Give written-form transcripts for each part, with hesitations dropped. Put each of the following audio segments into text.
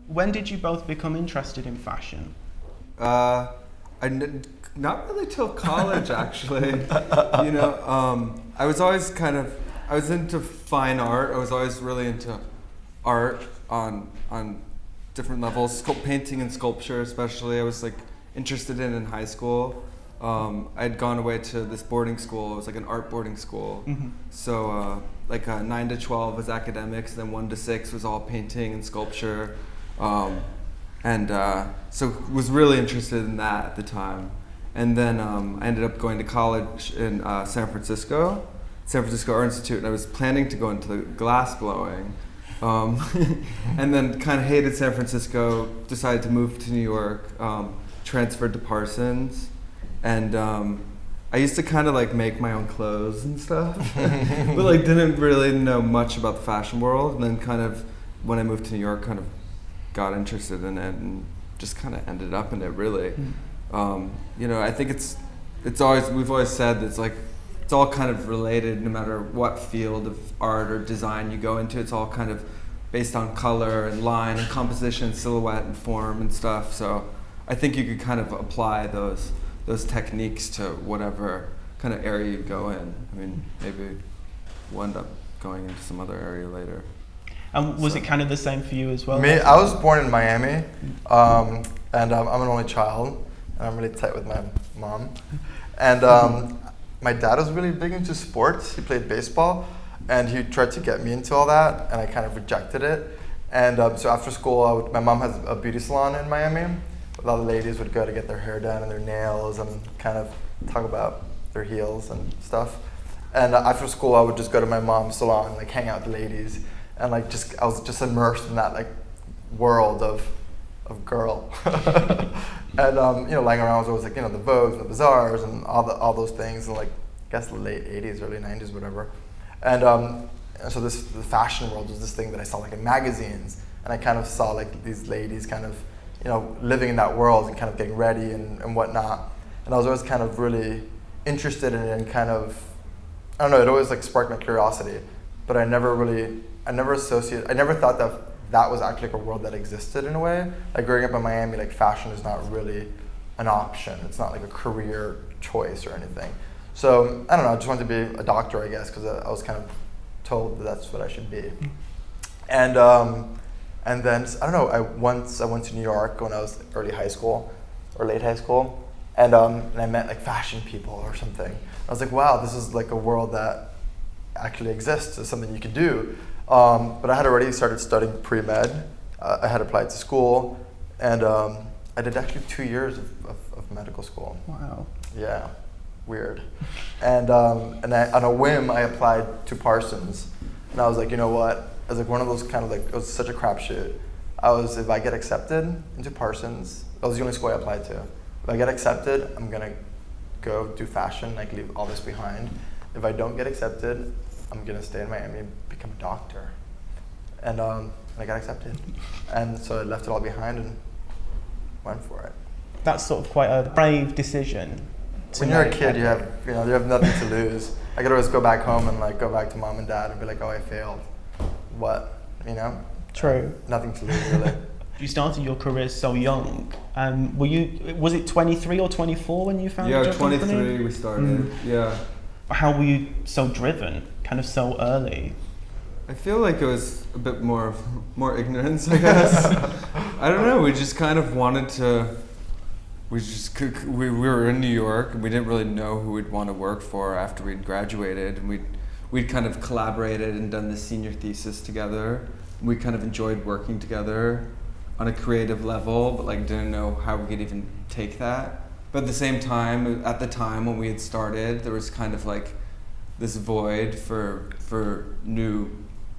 When did you both become interested in fashion? Not really till college, actually. I was always I was into fine art. I was always really into art on different levels, painting and sculpture especially. I was like interested in high school. I'd gone away to this boarding school. It was like an art boarding school. Mm-hmm. So 9 to 12 was academics, then 1 to 6 was all painting and sculpture. So was really interested in that at the time. And then I ended up going to college in San Francisco Art Institute, and I was planning to go into the glass blowing. And then kind of hated San Francisco, decided to move to New York, transferred to Parsons. And I used to kind of like make my own clothes and stuff, but like didn't really know much about the fashion world. And then kind of when I moved to New York, kind of got interested in it and just kind of ended up in it really. I think we've always said that it's all kind of related no matter what field of art or design you go into. It's all kind of based on color and line and composition, silhouette and form and stuff. So I think you could kind of apply those techniques to whatever kind of area you go in. I mean, maybe we'll end up going into some other area later. And was it kind of the same for you as well? Me, I was born in Miami, and I'm an only child, and I'm really tight with my mom. And my dad was really big into sports. He played baseball, and he tried to get me into all that, and I kind of rejected it. And so after school, my mom has a beauty salon in Miami. A lot of ladies would go to get their hair done and their nails and kind of talk about their heels and stuff. And after school, I would just go to my mom's salon and like hang out with the ladies. And I was just immersed in that like world of girl. And lying around was always like, the Vogues and the Bazaars and all those things, and like I guess the late 80s, early 90s, whatever. And so the fashion world was this thing that I saw like in magazines, and I kind of saw like these ladies kind of living in that world and kind of getting ready and whatnot. And I was always kind of really interested in it, and kind of, I don't know, it always like sparked my curiosity, but I never thought that was actually like a world that existed in a way. Like growing up in Miami, like fashion is not really an option. It's not like a career choice or anything. So I don't know, I just wanted to be a doctor, I guess, because I was kind of told that that's what I should be. And then, I don't know, once I went to New York when I was early high school or late high school, and I met like fashion people or something. I was like, wow, this is like a world that actually exists. It's something you can do. But I had already started studying pre-med. I had applied to school, and I did actually 2 years of medical school. Wow. Yeah, weird. And on a whim, I applied to Parsons, and I was like, you know what? I was like one of those kind of like, it was such a crapshoot. If I get accepted into Parsons, that was the only school I applied to. If I get accepted, I'm gonna go do fashion, like leave all this behind. If I don't get accepted, I'm gonna stay in Miami and become a doctor. And I got accepted. And so I left it all behind and went for it. That's sort of quite a brave decision. When you're a kid, you have nothing to lose. I could always go back home and like go back to mom and dad and be like, oh, I failed. What? True. Nothing to lose, really. You started your career so young. Was it 23 or 24 when you founded your company? Yeah, 23 we started, yeah. How were you so driven, kind of so early? I feel like it was a bit more ignorance, I guess. I don't know, we just kind of wanted to, we were in New York, and we didn't really know who we'd want to work for after we'd graduated, and we'd kind of collaborated and done this senior thesis together. We kind of enjoyed working together on a creative level, but like didn't know how we could even take that. But at the same time, at the time when we had started, there was kind of like this void for new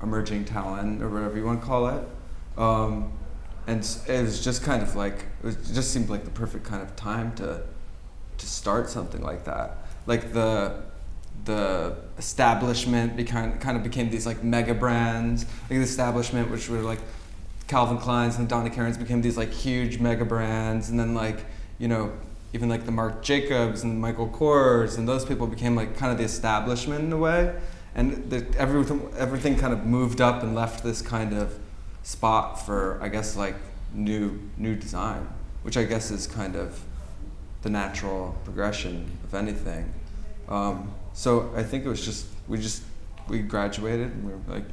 emerging talent, or whatever you want to call it. And it was just kind of like, it just seemed like the perfect kind of time to start something like that. Like the establishment kind of became these like mega brands. Like the establishment, which were like Calvin Klein's and Donna Karan's, became these like huge mega brands, and then like, even like the Marc Jacobs and Michael Kors, and those people became like kind of the establishment in a way, and everything kind of moved up and left this kind of spot for, I guess, like new design, which I guess is kind of the natural progression of anything. So I think it was just we graduated and we were like,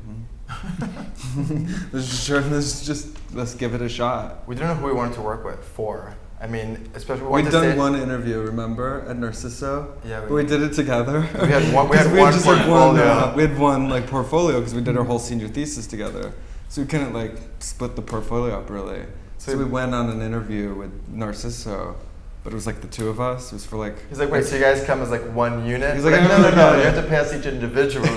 let's give it a shot. We didn't know who we wanted to work with for. I mean, especially we'd done one interview, remember, at Narciso? Yeah, we did it together. We had one portfolio. We had one like portfolio because we did our whole senior thesis together. So we couldn't like split the portfolio up really. So we went on an interview with Narciso, but it was like the two of us. It was for like. He's like, wait, so you guys come as like one unit? He's like, like, no, you have to pay us each individually.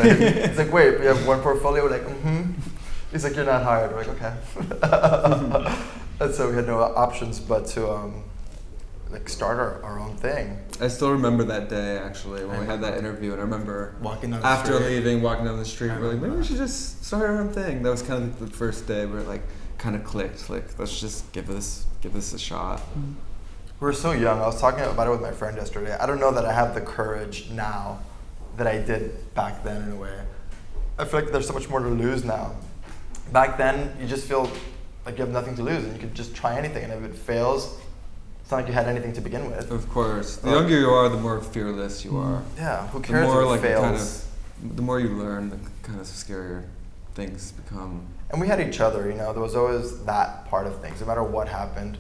He's like, wait, we have one portfolio? We're like, mm-hmm. He's like, you're not hired. We're like, okay. And so we had no options but to like start our own thing. I still remember that day actually when we had that interview, and I remember walking down the street, we're like, maybe we should just start our own thing. That was kind of like the first day where it like kind of clicked. Like, let's just give this a shot. We were so young. I was talking about it with my friend yesterday. I don't know that I have the courage now that I did back then in a way. I feel like there's so much more to lose now. Back then, you just feel like you have nothing to lose and you could just try anything, and if it fails, it's not like you had anything to begin with. Of course. The younger you are, the more fearless you are. Yeah, who cares the more, if it like, fails? The more you learn, the kind of scarier things become. And we had each other, you know, there was always that part of things. No matter what happened,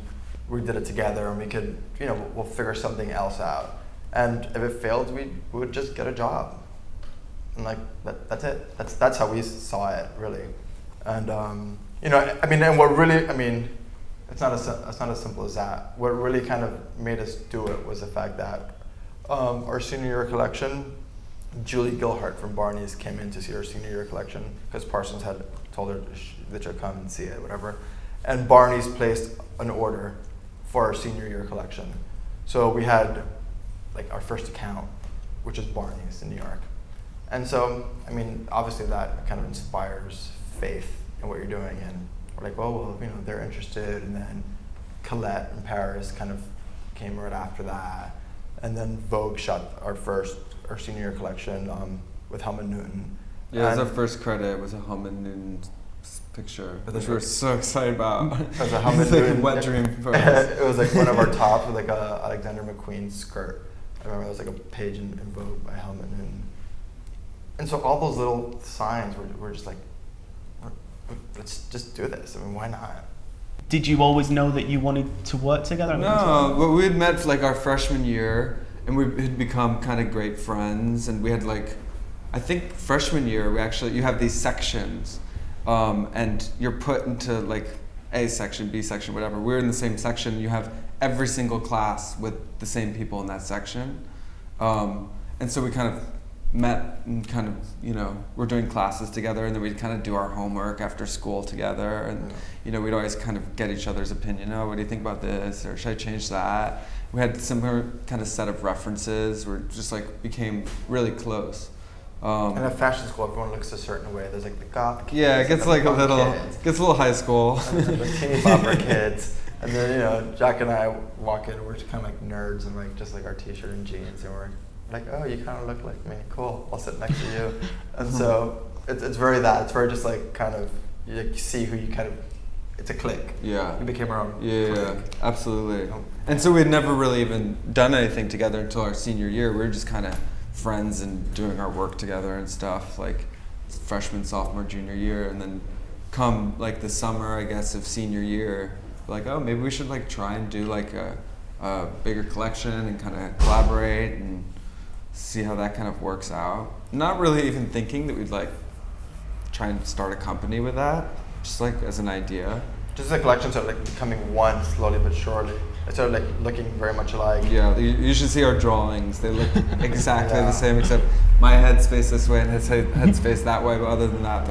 we did it together and we could, you know, we'll figure something else out. And if it failed, we would just get a job. And like, that's it. That's how we saw it, really. And, you know, I mean, and what really, I mean, it's not as simple as that. What really kind of made us do it was the fact that our senior year collection, Julie Gilhart from Barneys came in to see our senior year collection because Parsons had told her that she'd come and see it, whatever. And Barneys placed an order for our senior year collection. So we had like our first account, which is Barneys in New York. And so, I mean, obviously that kind of inspires faith in what you're doing. And we're like, well, you know, they're interested. And then Colette in Paris kind of came right after that. And then Vogue shot our senior year collection with Helmut Newton. Yeah, it was our first credit. It was a Helmut Newton picture, which we were so excited about. It was a Helmut Newton. Newton. Wet dream for us. It was like one of our tops with like a Alexander McQueen skirt. I remember there was like a page in Vogue by Helmut Newton. And so all those little signs were just like, let's just do this. I mean, why not? Did you always know that you wanted to work together? No, but we had met for like our freshman year, and we had become kind of great friends. And we had like, I think freshman year, you have these sections, and you're put into like A section, B section, whatever. We're in the same section. You have every single class with the same people in that section. And so we kind of met and kind of, you know, we're doing classes together, and then we'd kind of do our homework after school together, and you know, we'd always kind of get each other's opinion. Oh, what do you think about this, or should I change that? We had similar kind of set of references. We're just like became really close. And at fashion school, everyone looks a certain way. There's like the goth kids. Yeah, it gets like a little high school. And then the teeny bopper kids. And then, you know, Jack and I walk in, we're just kind of like nerds and like just like our t-shirt and jeans, and we're like, oh, you kind of look like me. Cool, I'll sit next to you. And so it's very that. It's very just like kind of, you see who you kind of, it's a clique. Yeah. We became our own clique. Absolutely. And so we had never really even done anything together until our senior year. We were just kind of friends and doing our work together and stuff, like freshman, sophomore, junior year. And then come like the summer, I guess, of senior year, like, oh, maybe we should like try and do like a bigger collection and kind of collaborate and see how that kind of works out. Not really even thinking that we'd like try and start a company with that, just like as an idea. Just the collections are like becoming one slowly but surely. They started like looking very much alike. Yeah, you should see our drawings. They look exactly the same, except my head's faced this way and his head's faced that way. But other than that,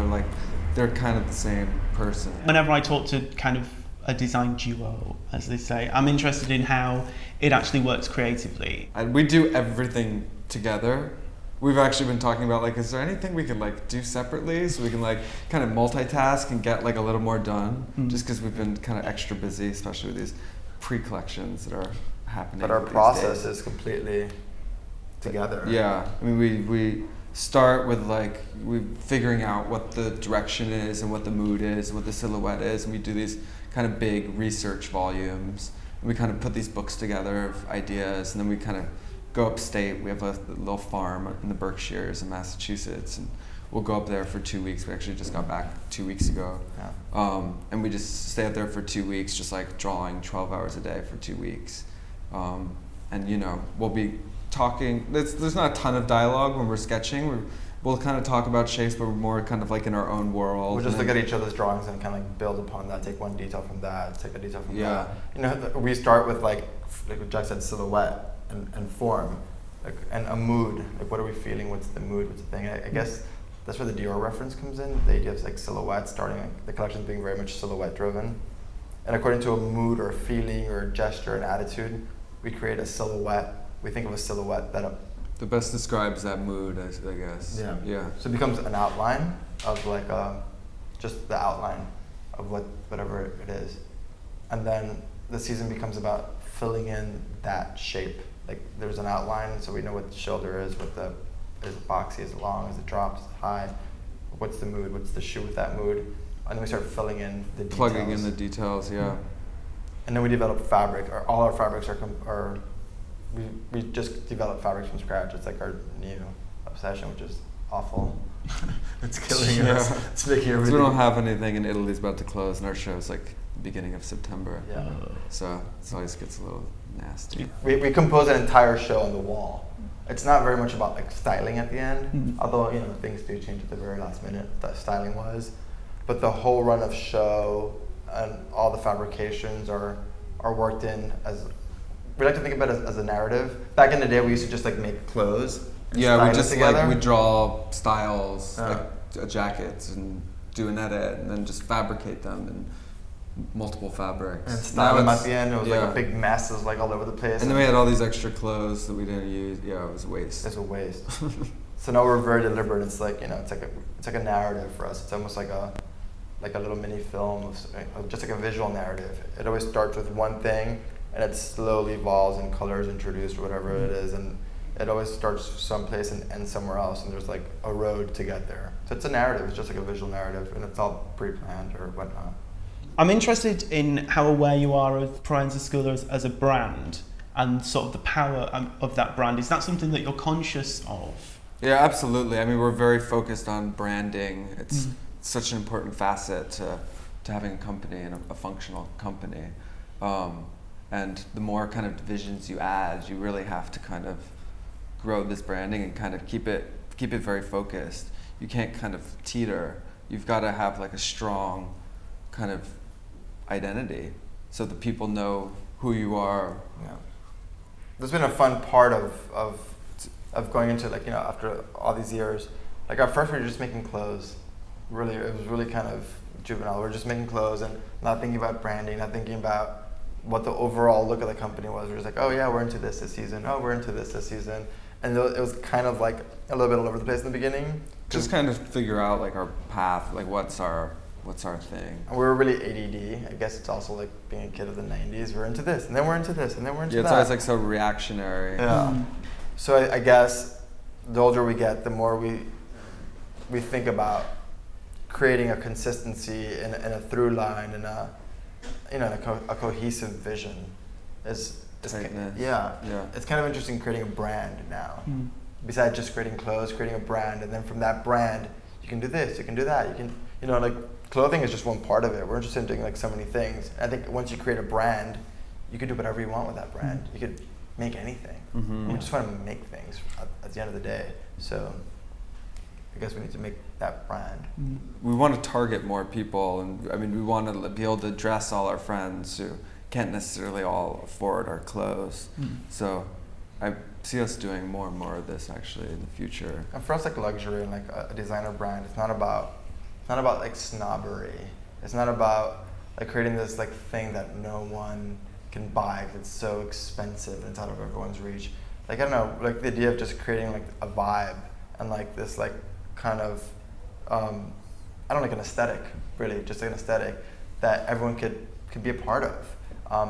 they're kind of the same person. Whenever I talk to kind of a design duo, as they say, I'm interested in how it actually works creatively. We do everything together. We've actually been talking about like, is there anything we can like do separately so we can like kind of multitask and get like a little more done? Just because we've been kind of extra busy, especially with these pre-collections that are happening. But our process is completely together. Yeah, I mean we start with like we figuring out what the direction is and what the mood is and what the silhouette is, and we do these kind of big research volumes. And we kind of put these books together of ideas, and then we kind of go upstate. We have a little farm in the Berkshires in Massachusetts, and we'll go up there for 2 weeks. We actually just got back 2 weeks ago. Yeah. And we just stay up there for 2 weeks, just like drawing 12 hours a day for 2 weeks. And you know, we'll be talking, there's not a ton of dialogue when we're sketching. We'll kind of talk about shapes, but we're more kind of like in our own world. We'll just look at each other's drawings and kind of like build upon that, take one detail from that, take a detail from that. You know, we start with like what Jack said, silhouette and form, like, and a mood. Like, what are we feeling? What's the mood? What's the thing? I guess that's where the Dior reference comes in. The idea of like silhouette, starting like, the collection being very much silhouette driven. And according to a mood or a feeling or a gesture and attitude, we create a silhouette. We think of a silhouette that the best describes that mood, I guess. Yeah. So it becomes an outline of like just the outline of whatever it is, and then the season becomes about filling in that shape. Like there's an outline, so we know what the shoulder is, what the is it boxy, is it long, is it dropped, is it high, what's the mood, what's the shoe with that mood, and then we start filling in the details. Plugging in the details, yeah. And then we develop fabric. All our fabrics are we just develop fabrics from scratch. It's like our new obsession, which is awful. It's killing us. It's making everything. We don't have anything, and Italy's about to close, and our show's like the beginning of September. Yeah. So it always gets a little nasty. We compose an entire show on the wall. It's not very much about like styling at the end, although you know things do change at the very last minute, styling wise. But the whole run of show and all the fabrications are worked in as. We like to think about it as a narrative. Back in the day, we used to just like make clothes. Yeah, we just like we draw styles, like jackets, and do an edit, and then just fabricate them in multiple fabrics. And style them at the end. It was like a big mess. It was like all over the place. And then we had all these extra clothes that we didn't use. Yeah, it was a waste. It's a waste. So now we're very deliberate. It's like it's like a narrative for us. It's almost like a little mini film of just like a visual narrative. It always starts with one thing, and it slowly evolves and colors introduced or whatever it is, and it always starts someplace and ends somewhere else, and there's like a road to get there. So it's a narrative, it's just like a visual narrative, and it's all pre-planned or whatnot. I'm interested in how aware you are of Proenza Schouler as a brand and sort of the power of that brand. Is that something that you're conscious of? Yeah, absolutely. I mean, we're very focused on branding. It's such an important facet to having a company and a functional company. And the more kind of divisions you add, you really have to kind of grow this branding and kind of keep it very focused. You can't kind of teeter. You've got to have like a strong kind of identity so that people know who you are. Yeah. There's been a fun part of going into like, you know, after all these years. Like at first we were just making clothes. Really, it was really kind of juvenile. We were just making clothes and not thinking about branding, not thinking about what the overall look of the company was. We were just like, oh yeah, we're into this season. Oh, we're into this season. And it was kind of like a little bit all over the place in the beginning. Just kind of figure out like our path, like what's our thing. And we were really ADD. I guess it's also like being a kid of the 90s. We're into this, and then we're into this, and then we're into that. Yeah, it's always like so reactionary. Yeah. So I guess the older we get, the more we think about creating a consistency and a through line and a cohesive vision. It's kind of interesting creating a brand now. Besides just creating clothes, creating a brand, and then from that brand, you can do this, you can do that, you can, like clothing is just one part of it. We're interested in doing like so many things. I think once you create a brand, you can do whatever you want with that brand. You could make anything. We just want to make things at the end of the day. So I guess we need to make that brand. We want to target more people, and I mean, we want to be able to dress all our friends who can't necessarily all afford our clothes. So I see us doing more and more of this actually in the future. And for us, like luxury and like a designer brand, it's not about like snobbery. It's not about like creating this like thing that no one can buy because it's so expensive and it's out of everyone's reach. Like I don't know, like the idea of just creating like a vibe and like this like kind of like an aesthetic, really, just like an aesthetic that everyone could be a part of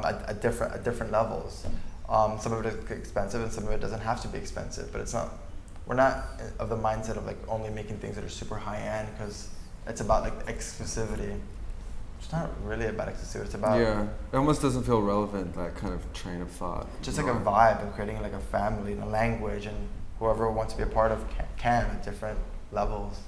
at different levels. Some of it is expensive and some of it doesn't have to be expensive, but it's not we're not of the mindset of like only making things that are super high end because it's about like exclusivity. It's not really about exclusivity. It's about it almost doesn't feel relevant, that kind of train of thought. just like a vibe and creating like a family and a language, and whoever wants to be a part of can at different levels.